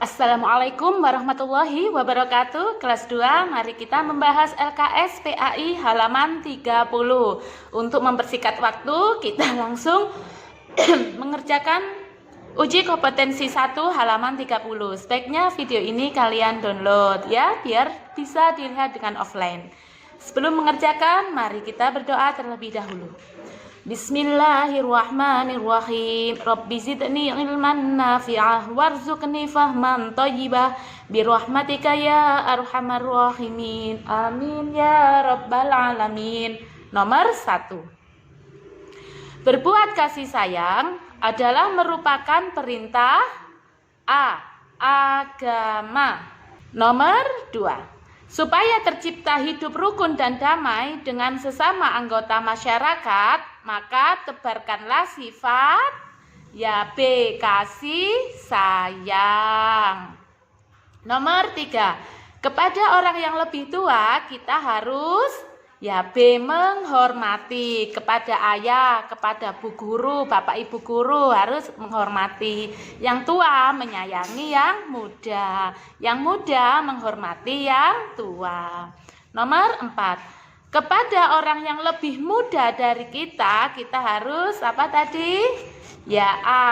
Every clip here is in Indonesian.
Assalamualaikum warahmatullahi wabarakatuh. Kelas 2, mari kita membahas LKS PAI halaman 30. Untuk mempersingkat waktu, kita langsung mengerjakan uji kompetensi 1 halaman 30. Sebaiknya video ini kalian download ya, biar bisa dilihat dengan offline. Sebelum mengerjakan, mari kita berdoa terlebih dahulu. Bismillahirrahmanirrahim. Rabbi zidni ilman nafi'ah warzuqni fahman thayyibah birahmatika ya arhamar rahimin. Amin ya rabbal alamin. Nomor 1. Berbuat kasih sayang adalah merupakan perintah agama. Nomor 2. Supaya tercipta hidup rukun dan damai dengan sesama anggota masyarakat, maka tebarkanlah sifat kasih sayang. Nomor 3. Kepada orang yang lebih tua kita harus menghormati. Kepada ayah, kepada bu guru, bapak ibu guru harus menghormati. Yang tua menyayangi yang muda. Yang muda menghormati yang tua. Nomor 4. Kepada orang yang lebih muda dari kita harus apa tadi?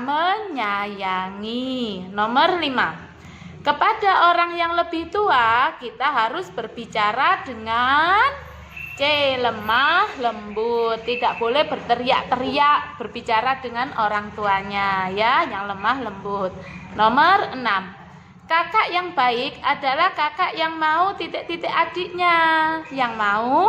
Menyayangi. Nomor 5. Kepada orang yang lebih tua kita harus berbicara dengan lemah lembut, tidak boleh berteriak-teriak berbicara dengan orang tuanya ya, yang lemah lembut. Nomor 6. Kakak yang baik adalah kakak yang mau adiknya, yang mau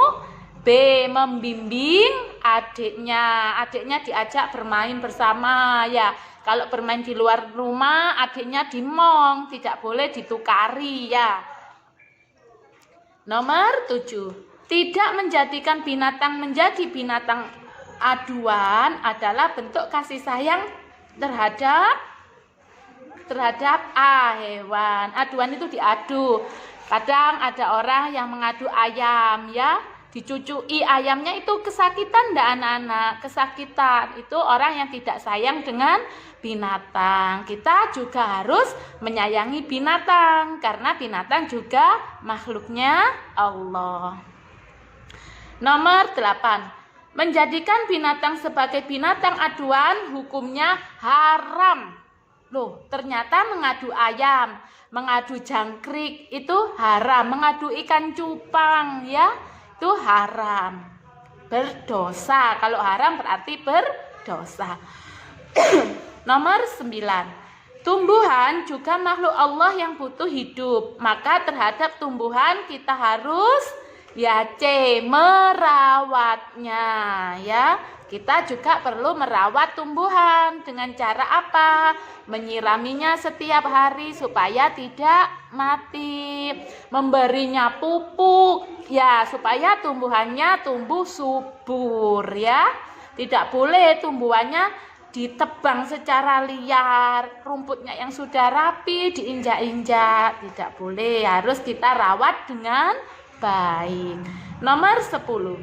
membimbing adiknya diajak bermain bersama ya. Kalau bermain di luar rumah adiknya dimong, tidak boleh ditukari ya. Nomor 7. Tidak menjadikan binatang menjadi binatang aduan adalah bentuk kasih sayang terhadap hewan. Aduan itu diadu. Kadang ada orang yang mengadu ayam ya, dicucui ayamnya, itu kesakitan enggak anak-anak? Kesakitan. Itu orang yang tidak sayang dengan binatang. Kita juga harus menyayangi binatang karena binatang juga makhluknya Allah. Nomor 8. Menjadikan binatang sebagai binatang aduan hukumnya haram. Loh, ternyata mengadu ayam, mengadu jangkrik itu haram. Mengadu ikan cupang ya, itu haram. Berdosa. Kalau haram berarti berdosa. Nomor 9. Tumbuhan juga makhluk Allah yang butuh hidup. Maka terhadap tumbuhan kita harus merawatnya ya. Kita juga perlu merawat tumbuhan. Dengan cara apa? Menyiraminya setiap hari supaya tidak mati. Memberinya pupuk ya, supaya tumbuhannya tumbuh subur ya. Tidak boleh tumbuhannya ditebang secara liar, rumputnya yang sudah rapi diinjak-injak, tidak boleh. Harus kita rawat dengan baik. Nomor 10.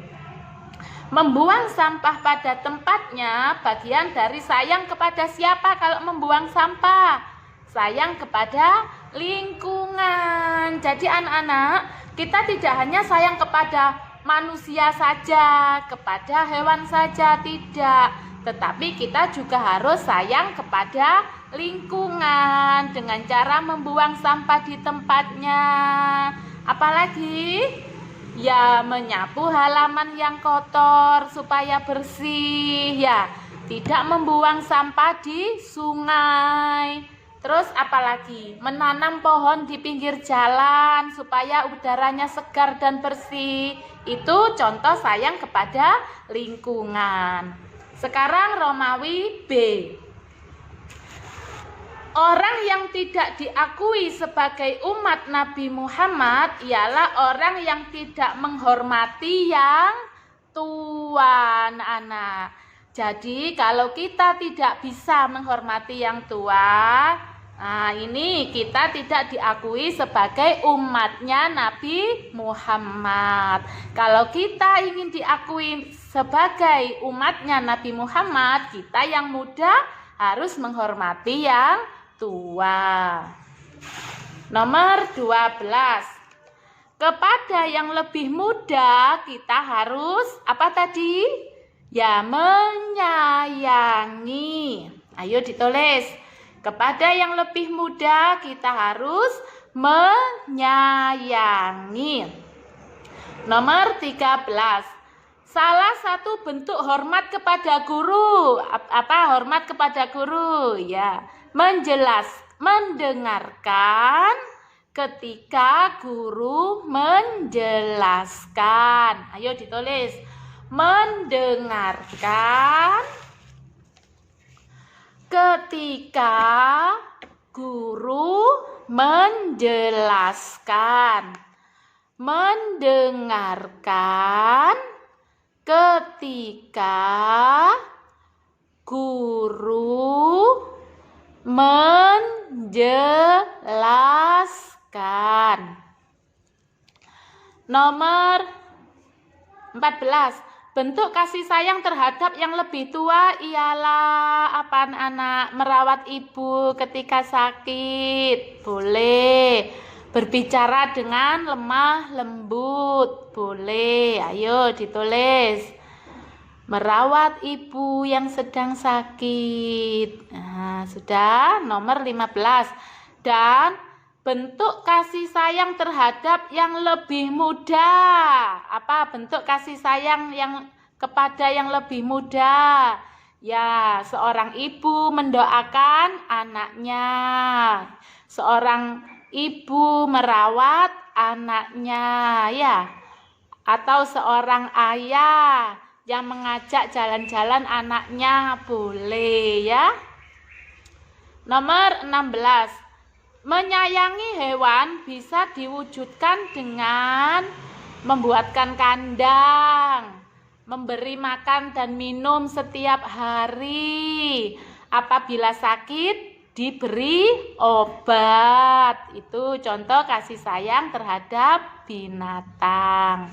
Membuang sampah pada tempatnya bagian dari sayang kepada siapa kalau membuang sampah? Sayang kepada lingkungan. Jadi anak-anak, kita tidak hanya sayang kepada manusia saja, kepada hewan saja, tidak. Tetapi kita juga harus sayang kepada lingkungan dengan cara membuang sampah di tempatnya. Apalagi menyapu halaman yang kotor supaya bersih ya. Tidak membuang sampah di sungai. Terus apalagi? Menanam pohon di pinggir jalan supaya udaranya segar dan bersih. Itu contoh sayang kepada lingkungan. Sekarang Romawi B. Orang yang tidak diakui sebagai umat Nabi Muhammad ialah orang yang tidak menghormati yang tua, anak-anak. Jadi kalau kita tidak bisa menghormati yang tua, ini kita tidak diakui sebagai umatnya Nabi Muhammad. Kalau kita ingin diakui sebagai umatnya Nabi Muhammad, kita yang muda harus menghormati yang tua. Nomor 12. Kepada yang lebih muda kita harus apa tadi? Ya, menyayangi. Ayo ditulis. Kepada yang lebih muda kita harus menyayangi. Nomor 13. Salah satu bentuk hormat kepada guru. Apa hormat kepada guru? Ya, mendengarkan ketika guru menjelaskan. Ayo ditulis. Mendengarkan ketika guru menjelaskan. Mendengarkan ketika guru menjelaskan. Nomor 14. Bentuk kasih sayang terhadap yang lebih tua ialah apa anak-anak? Merawat ibu ketika sakit. Boleh. Berbicara dengan lemah lembut. Boleh. Ayo ditulis. Merawat ibu yang sedang sakit. Nah, sudah. Nomor 15. Dan bentuk kasih sayang terhadap yang lebih muda. Apa bentuk kasih sayang yang kepada yang lebih muda? Ya, seorang ibu mendoakan anaknya. Seorang ibu merawat anaknya, ya. Atau seorang ayah yang mengajak jalan-jalan anaknya, boleh ya. Nomor 16. Menyayangi hewan bisa diwujudkan dengan membuatkan kandang, memberi makan dan minum setiap hari. Apabila sakit, diberi obat. Itu contoh kasih sayang terhadap binatang.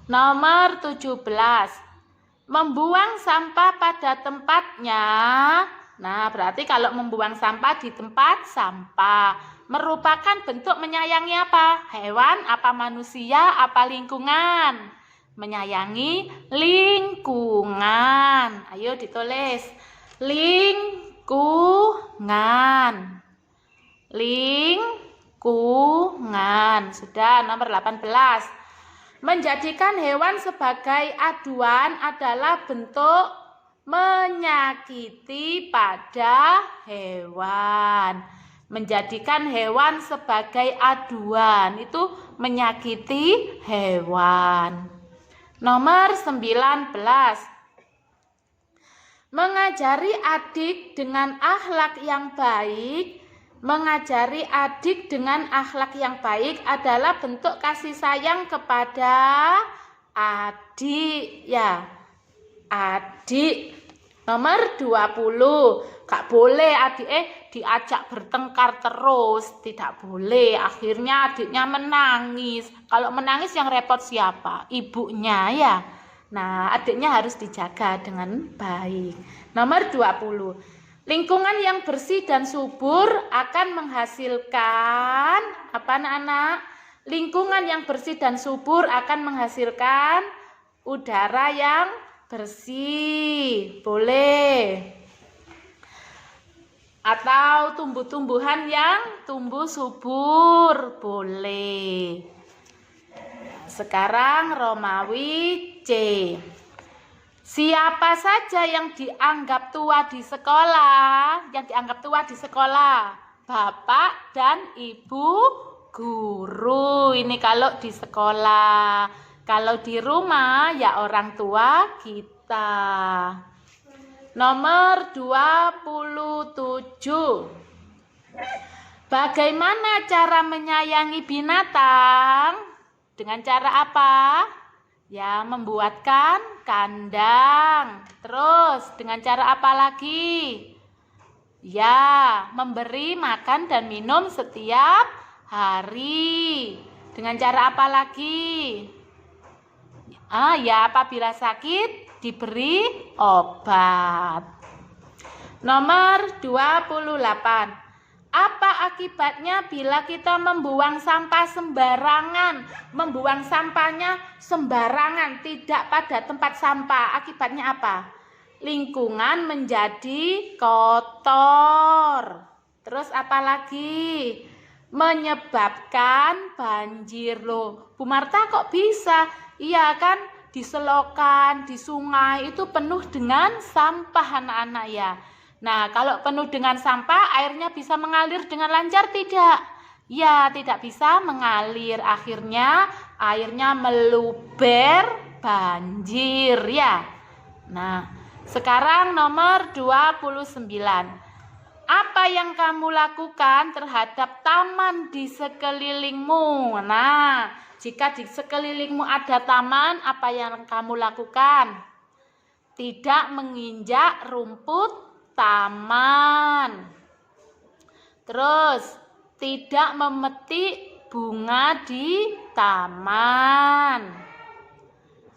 Nomor 17. Membuang sampah pada tempatnya. Nah, berarti kalau membuang sampah di tempat sampah merupakan bentuk menyayangi apa? Hewan, apa manusia, apa lingkungan? Menyayangi lingkungan. Ayo ditulis. Lingkungan. Lingkungan. Sudah, nomor 18. Menjadikan hewan sebagai aduan adalah bentuk menyakiti pada hewan. Menjadikan hewan sebagai aduan itu menyakiti hewan. Nomor 19. Mengajari adik dengan akhlak yang baik. Mengajari adik dengan akhlak yang baik adalah bentuk kasih sayang kepada adik, ya. Adik. Nomor 20. Gak boleh adik diajak bertengkar terus, tidak boleh. Akhirnya adiknya menangis. Kalau menangis yang repot siapa? Ibunya, ya. Nah, adiknya harus dijaga dengan baik. Nomor 20. Lingkungan yang bersih dan subur akan menghasilkan apa anak-anak? Lingkungan yang bersih dan subur akan menghasilkan udara yang bersih. Boleh. Atau tumbuh-tumbuhan yang tumbuh subur. Boleh. Sekarang Romawi C. Siapa saja yang dianggap tua di sekolah? Yang dianggap tua di sekolah? Bapak dan ibu guru. Ini kalau di sekolah. Kalau di rumah ya orang tua kita. Nomor 27. Bagaimana cara menyayangi binatang? Dengan cara apa? Ya, membuatkan kandang. Terus, dengan cara apa lagi? Ya, memberi makan dan minum setiap hari. Dengan cara apa lagi? Ya, apabila sakit, diberi obat. Nomor 28. Apa akibatnya bila kita membuang sampah sembarangan? Membuang sampahnya sembarangan, tidak pada tempat sampah. Akibatnya apa? Lingkungan menjadi kotor. Terus apa lagi? Menyebabkan banjir loh. Bu Marta kok bisa? Iya kan, di selokan, di sungai itu penuh dengan sampah anak-anak ya. Nah, kalau penuh dengan sampah, airnya bisa mengalir dengan lancar tidak? Ya, tidak bisa mengalir. Akhirnya airnya meluber, banjir ya. Nah, sekarang nomor 29. Apa yang kamu lakukan terhadap taman di sekelilingmu? Nah, jika di sekelilingmu ada taman, apa yang kamu lakukan? Tidak menginjak rumput taman. Terus, tidak memetik bunga di taman.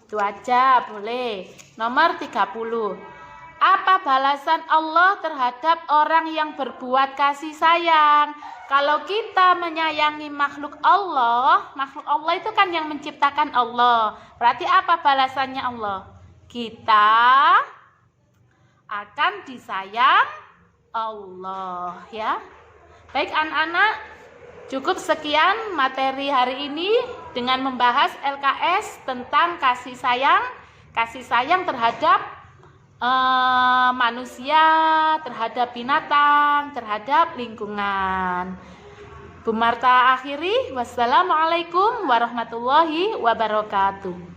Itu aja boleh. Nomor 30. Apa balasan Allah terhadap orang yang berbuat kasih sayang? Kalau kita menyayangi makhluk Allah itu kan yang menciptakan Allah. Berarti apa balasannya Allah? Kita akan disayang Allah ya. Baik anak-anak, cukup sekian materi hari ini dengan membahas LKS tentang kasih sayang terhadap manusia, terhadap binatang, terhadap lingkungan. Bu Marta akhiri, wassalamualaikum warahmatullahi wabarakatuh.